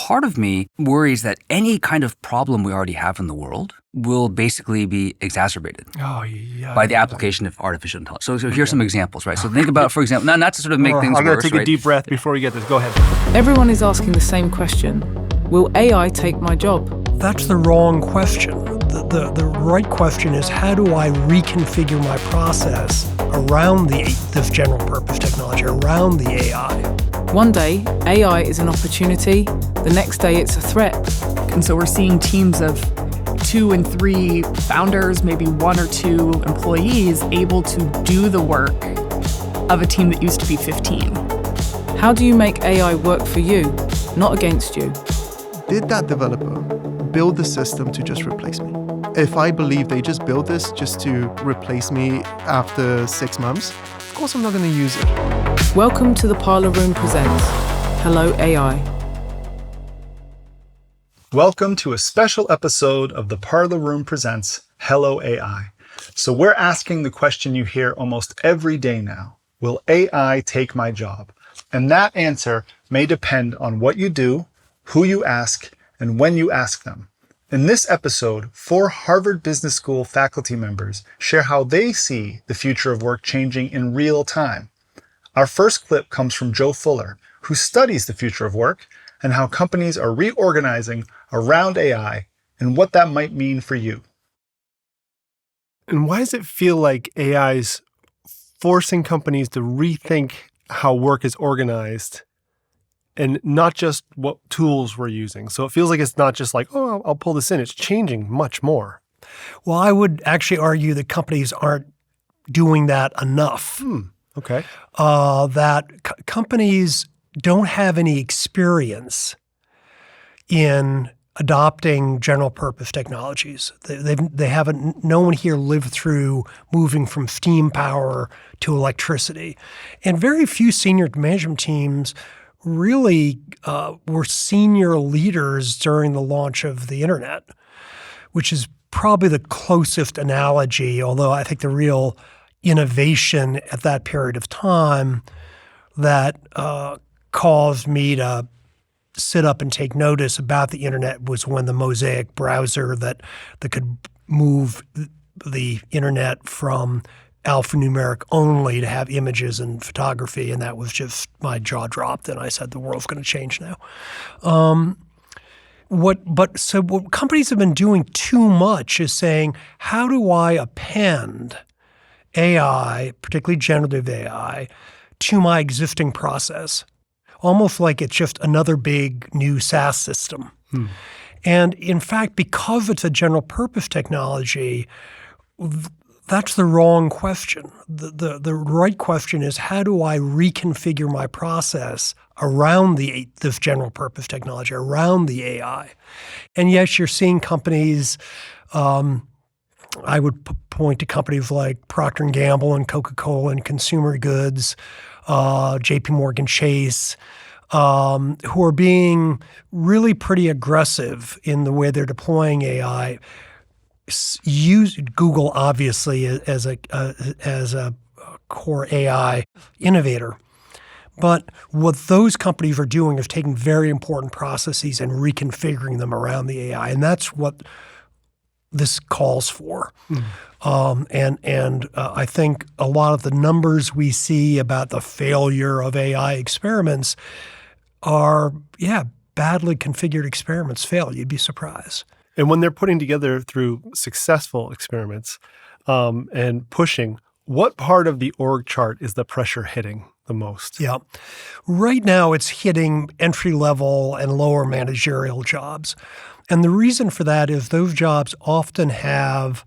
part of me worries that any kind of problem we already have in the world will basically be exacerbated by the application of artificial intelligence. So here's some examples, right? So think about, for example, not to sort of make things worse, I'm going to take a deep breath before we get this. Go ahead. Everyone is asking the same question. Will AI take my job? That's the wrong question. The right question is, how do I reconfigure my process around this general purpose technology, around the AI? One day, AI is an opportunity. The next day, it's a threat. And so we're seeing teams of 2 and 3 founders, maybe 1 or 2 employees able to do the work of a team that used to be 15. How do you make AI work for you, not against you? Did that developer build the system to just replace me? If I believe they just built this just to replace me after 6 months, of course I'm not going to use it. Welcome to the Parlor Room Presents Hello AI. Welcome to a special episode of the Parlor Room Presents Hello AI. So we're asking the question you hear almost every day now. Will AI take my job? And that answer may depend on what you do, who you ask, and when you ask them. In this episode, 4 Harvard Business School faculty members share how they see the future of work changing in real time. Our first clip comes from Joe Fuller, who studies the future of work and how companies are reorganizing around AI and what that might mean for you. And why does it feel like AI is forcing companies to rethink how work is organized and not just what tools we're using? So it feels like it's not just like, oh, I'll pull this in. It's changing much more. Well, I would actually argue that companies aren't doing that enough. Okay. Companies don't have any experience in adopting general purpose technologies. They haven't. No one here lived through moving from steam power to electricity, and very few senior management teams really were senior leaders during the launch of the internet, which is probably the closest analogy, although I think the real innovation at that period of time that caused me to sit up and take notice about the internet was when the Mosaic browser that could move the internet from alphanumeric only to have images and photography, and that was just, my jaw dropped, and I said the world's going to change now. What companies have been doing too much is saying, how do I append AI, particularly generative AI, to my existing process? Almost like it's just another big new SaaS system. And in fact, because it's a general purpose technology, that's the wrong question. The right question is, how do I reconfigure my process around this general purpose technology, around the AI? And yes, you're seeing companies, I would point to companies like Procter & Gamble and Coca-Cola and consumer goods, JP Morgan Chase, who are being really pretty aggressive in the way they're deploying AI. Use Google obviously as a core AI innovator. But what those companies are doing is taking very important processes and reconfiguring them around the AI. And that's what this calls for. I think a lot of the numbers we see about the failure of AI experiments are, badly configured experiments fail. You'd be surprised. And when they're putting together through successful experiments and pushing, what part of the org chart is the pressure hitting the most? Yeah. Right now it's hitting entry-level and lower managerial jobs. And the reason for that is those jobs often have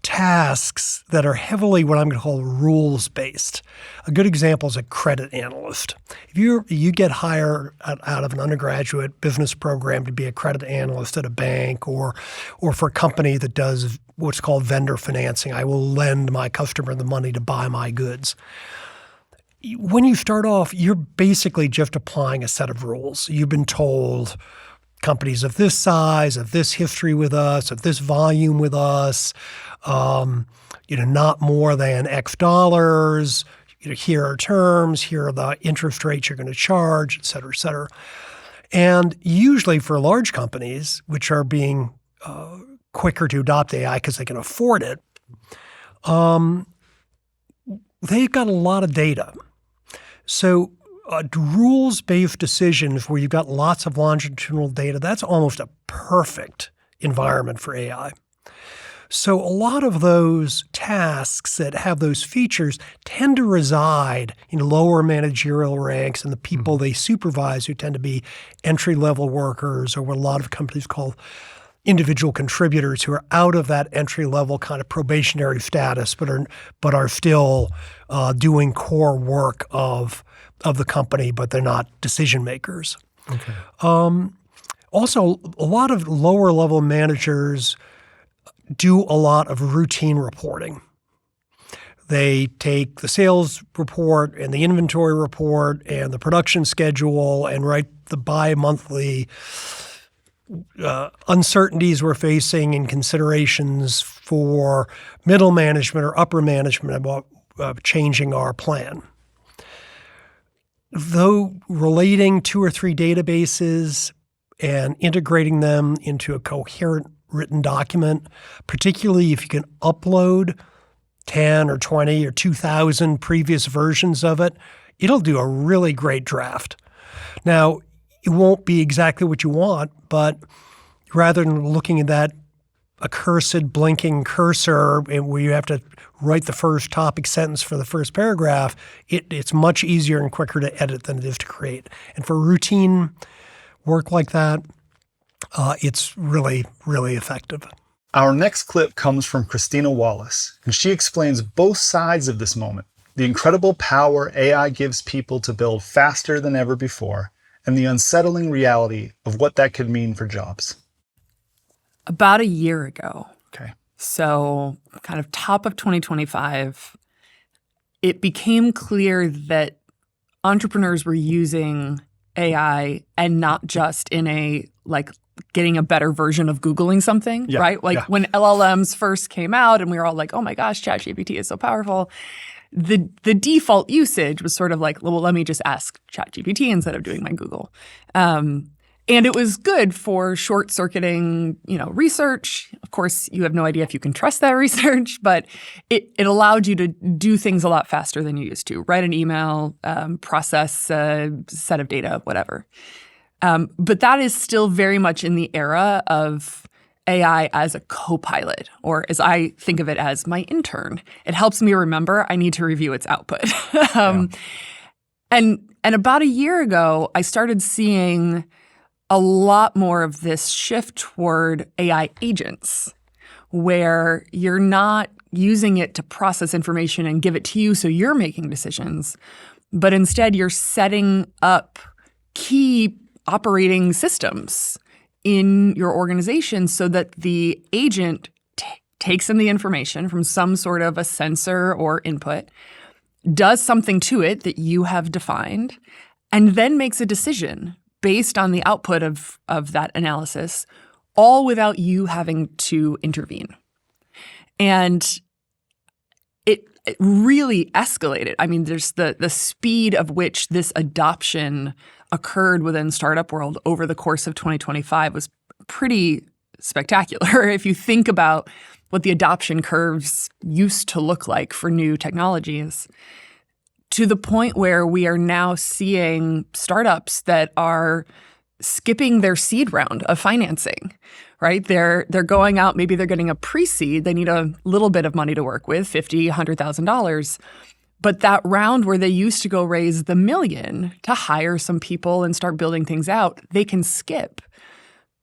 tasks that are heavily what I'm going to call rules-based. A good example is a credit analyst. If you get hired out of an undergraduate business program to be a credit analyst at a bank or for a company that does what's called vendor financing, I will lend my customer the money to buy my goods. When you start off, you're basically just applying a set of rules. You've been told companies of this size, of this history with us, of this volume with us, not more than X dollars, here are terms, here are the interest rates you're going to charge, et cetera, et cetera. And usually for large companies, which are being quicker to adopt AI because they can afford it, they've got a lot of data. So rules-based decisions where you've got lots of longitudinal data, that's almost a perfect environment for AI. So a lot of those tasks that have those features tend to reside in lower managerial ranks and the people they supervise, who tend to be entry-level workers, or what a lot of companies call individual contributors, who are out of that entry-level kind of probationary status, but are still doing core work of the company, but they're not decision makers. Okay. Also, a lot of lower-level managers do a lot of routine reporting. They take the sales report and the inventory report and the production schedule and write the bi-monthly uncertainties we're facing and considerations for middle management or upper management about changing our plan. Though relating 2 or 3 databases and integrating them into a coherent written document, particularly if you can upload 10 or 20 or 2,000 previous versions of it, it'll do a really great draft. Now, it won't be exactly what you want, but rather than looking at that accursed blinking cursor where you have to write the first topic sentence for the first paragraph, it's much easier and quicker to edit than it is to create. And for routine work like that, it's really, really effective. Our next clip comes from Christina Wallace, and she explains both sides of this moment: the incredible power AI gives people to build faster than ever before, and the unsettling reality of what that could mean for jobs. About a year ago, Okay. so kind of top of 2025, it became clear that entrepreneurs were using AI, and not just in a getting a better version of Googling something, right? When LLMs first came out and we were all like, oh my gosh, ChatGPT is so powerful. The default usage was sort of like, well, let me just ask ChatGPT instead of doing my Google. And it was good for short-circuiting, research. Of course, you have no idea if you can trust that research, but it allowed you to do things a lot faster than you used to. Write an email, process a set of data, whatever. But that is still very much in the era of AI as a co-pilot, or as I think of it, as my intern. It helps me remember I need to review its output. And about a year ago, I started seeing a lot more of this shift toward AI agents, where you're not using it to process information and give it to you so you're making decisions, but instead you're setting up key operating systems in your organization so that the agent takes in the information from some sort of a sensor or input, does something to it that you have defined, and then makes a decision based on the output of that analysis, all without you having to intervene. And it really escalated. I mean, there's the speed of which this adoption occurred within startup world over the course of 2025 was pretty spectacular. If you think about what the adoption curves used to look like for new technologies, to the point where we are now seeing startups that are skipping their seed round of financing, right? They're going out, maybe they're getting a pre-seed. They need a little bit of money to work with, $50,000, $100,000. But that round where they used to go raise the $1 million to hire some people and start building things out, they can skip.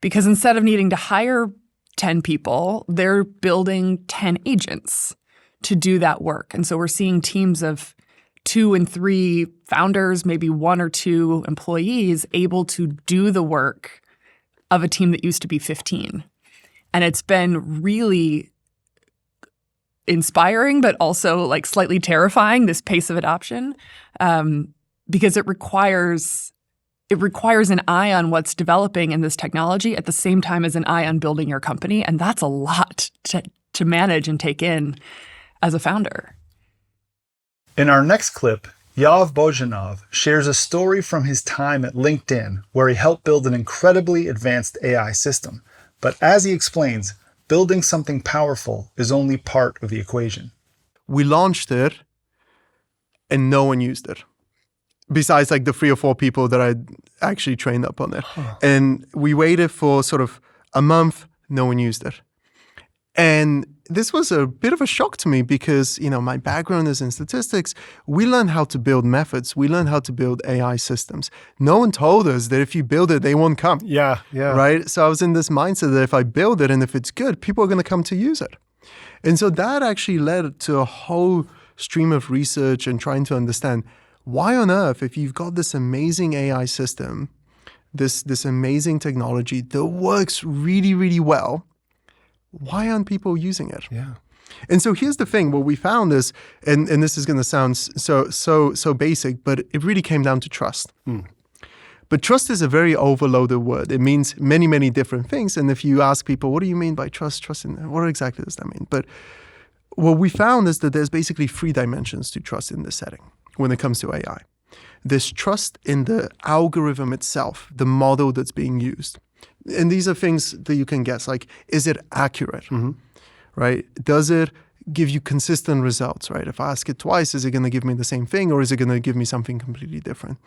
Because instead of needing to hire 10 people, they're building 10 agents to do that work. And so we're seeing teams of 2 and 3 founders, maybe 1 or 2 employees able to do the work of a team that used to be 15. And it's been really inspiring, but also slightly terrifying, this pace of adoption, because it requires an eye on what's developing in this technology at the same time as an eye on building your company. And that's a lot to manage and take in as a founder. In our next clip, Iavor Bojinov shares a story from his time at LinkedIn where he helped build an incredibly advanced AI system. But as he explains, building something powerful is only part of the equation. We launched it and no one used it. Besides like the 3 or 4 people that I actually trained up on it. And we waited for sort of a month, no one used it. And this was a bit of a shock to me because, my background is in statistics. We learned how to build methods. We learned how to build AI systems. No one told us that if you build it, they won't come. Yeah. Right? So I was in this mindset that if I build it and if it's good, people are going to come to use it. And so that actually led to a whole stream of research and trying to understand why on earth, if you've got this amazing AI system, this amazing technology that works really, really well, why aren't people using it? Yeah. And so here's the thing. What we found is, and this is going to sound so basic, but it really came down to trust. But trust is a very overloaded word. It means many, many different things. And if you ask people, what do you mean by trust? What exactly does that mean? But what we found is that there's basically 3 dimensions to trust in this setting when it comes to AI. There's trust in the algorithm itself, the model that's being used. And these are things that you can guess, like, is it accurate, right? Does it give you consistent results, right? If I ask it twice, is it going to give me the same thing or is it going to give me something completely different?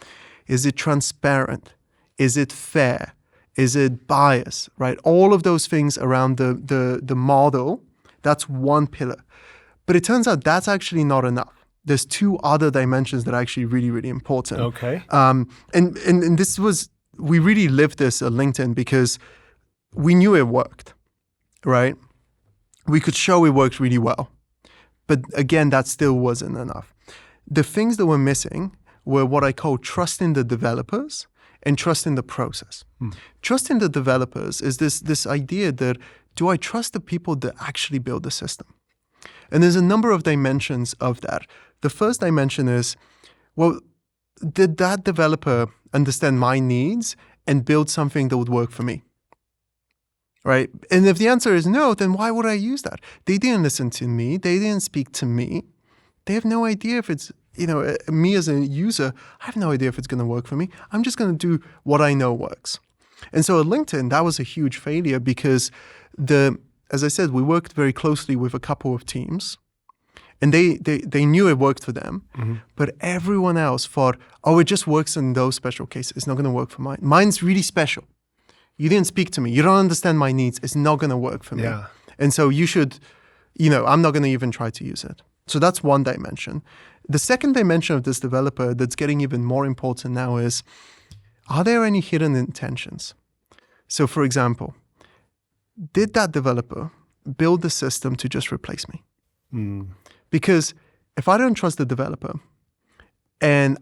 Is it transparent? Is it fair? Is it biased, right? All of those things around the model, that's one pillar. But it turns out that's actually not enough. There's 2 other dimensions that are actually really, really important. Okay. And this was, we really lived this at LinkedIn because we knew it worked, right? We could show it worked really well. But again, that still wasn't enough. The things that were missing were what I call trust in the developers and trust in the process. Trust in the developers is this idea that, do I trust the people that actually build the system? And there's a number of dimensions of that. The first dimension is, well, did that developer understand my needs and build something that would work for me? Right? And if the answer is no, then why would I use that? They didn't listen to me. They didn't speak to me. They have no idea if it's, me as a user, I have no idea if it's going to work for me. I'm just going to do what I know works. And so at LinkedIn, that was a huge failure because as I said, we worked very closely with a couple of teams. And they knew it worked for them, but everyone else thought, it just works in those special cases. It's not going to work for mine. Mine's really special. You didn't speak to me. You don't understand my needs. It's not going to work for me. Yeah. And so you should, I'm not going to even try to use it. So that's one dimension. The second dimension of this developer that's getting even more important now is, are there any hidden intentions? So for example, did that developer build the system to just replace me? Because if I don't trust the developer and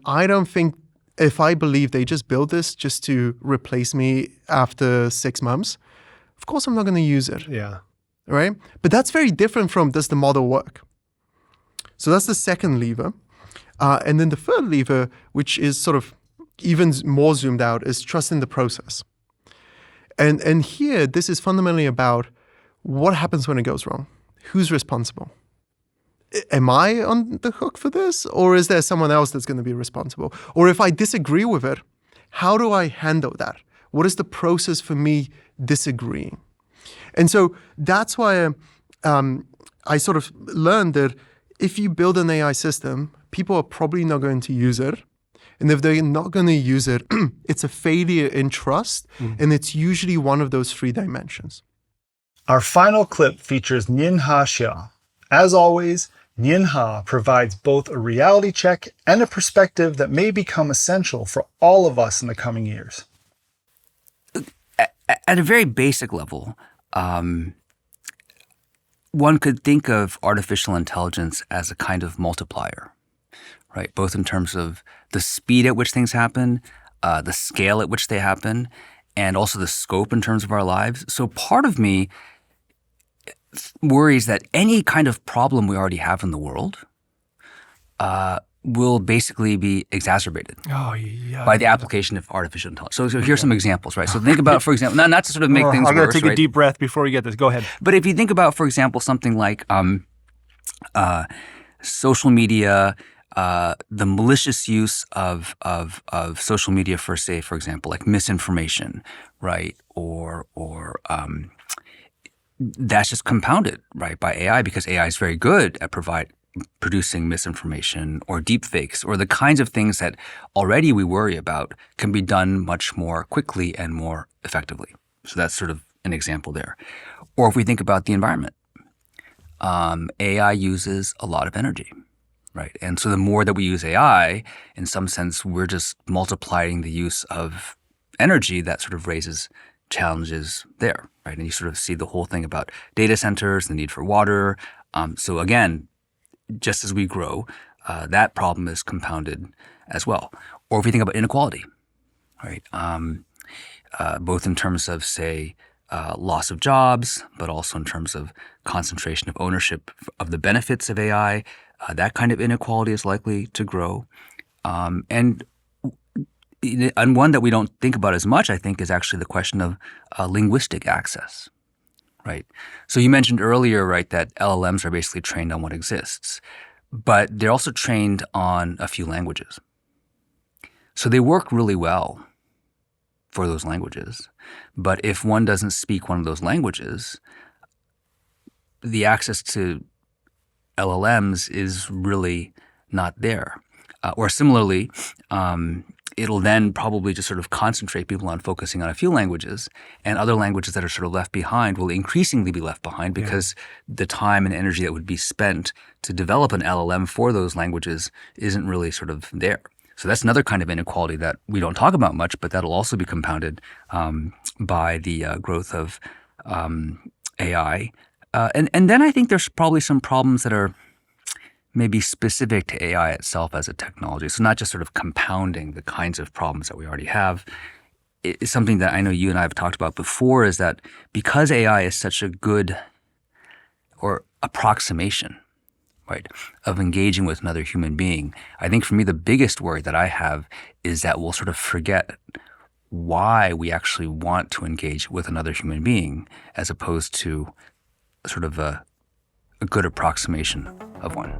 if I believe they just built this just to replace me after 6 months, of course I'm not going to use it. Yeah. Right? But that's very different from, does the model work? So that's the second lever. And then the third lever, which is sort of even more zoomed out, is trust in the process. And here, this is fundamentally about what happens when it goes wrong. Who's responsible? Am I on the hook for this? Or is there someone else that's going to be responsible? Or if I disagree with it, how do I handle that? What is the process for me disagreeing? And so that's why I sort of learned that if you build an AI system, people are probably not going to use it. And if they're not going to use it, it's a failure in trust. And it's usually one of those 3 dimensions. Our final clip features Nien-hê Hsieh. As always, Nien-hê provides both a reality check and a perspective that may become essential for all of us in the coming years. At a very basic level, one could think of artificial intelligence as a kind of multiplier, right? Both in terms of the speed at which things happen, the scale at which they happen, and also the scope in terms of our lives. So part of me worries that any kind of problem we already have in the world will basically be exacerbated by the application of artificial intelligence. So here's some examples, right? So think about, for example, not to sort of make things worse. I'm going to take a deep breath before we get this. Go ahead. But if you think about, for example, something like social media, the malicious use of social media for, say, for example, like misinformation, right? Or that's just compounded, right, by AI, because AI is very good at producing misinformation or deepfakes or the kinds of things that already we worry about can be done much more quickly and more effectively. So that's sort of an example there. Or if we think about the environment, AI uses a lot of energy, right? And so the more that we use AI, in some sense, we're just multiplying the use of energy that sort of raises challenges there, right? And you sort of see the whole thing about data centers, the need for water. So again, just as we grow, that problem is compounded as well. Or if we think about inequality, right? Both in terms of, say, loss of jobs, but also in terms of concentration of ownership of the benefits of AI, that kind of inequality is likely to grow. And one that we don't think about as much, I think, is actually the question of linguistic access, right? So you mentioned earlier, right, that LLMs are basically trained on what exists, but they're also trained on a few languages. So they work really well for those languages. But if one doesn't speak one of those languages, the access to LLMs is really not there. Or similarly, it'll then probably just sort of concentrate people on focusing on a few languages, and other languages that are sort of left behind will increasingly be left behind because the time and energy that would be spent to develop an LLM for those languages isn't really sort of there. So that's another kind of inequality that we don't talk about much, but that'll also be compounded by the growth of AI. And then I think there's probably some problems that are maybe specific to AI itself as a technology. So not just sort of compounding the kinds of problems that we already have. It's something that I know you and I have talked about before, is that because AI is such a good or approximation, right, of engaging with another human being, I think for me the biggest worry that I have is that we'll sort of forget why we actually want to engage with another human being as opposed to sort of a good approximation of one.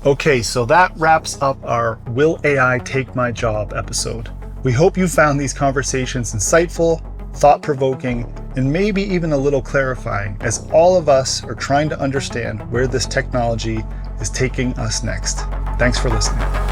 Okay, so that wraps up our Will AI Take My Job episode. We hope you found these conversations insightful, thought-provoking, and maybe even a little clarifying, as all of us are trying to understand where this technology is taking us next. Thanks for listening.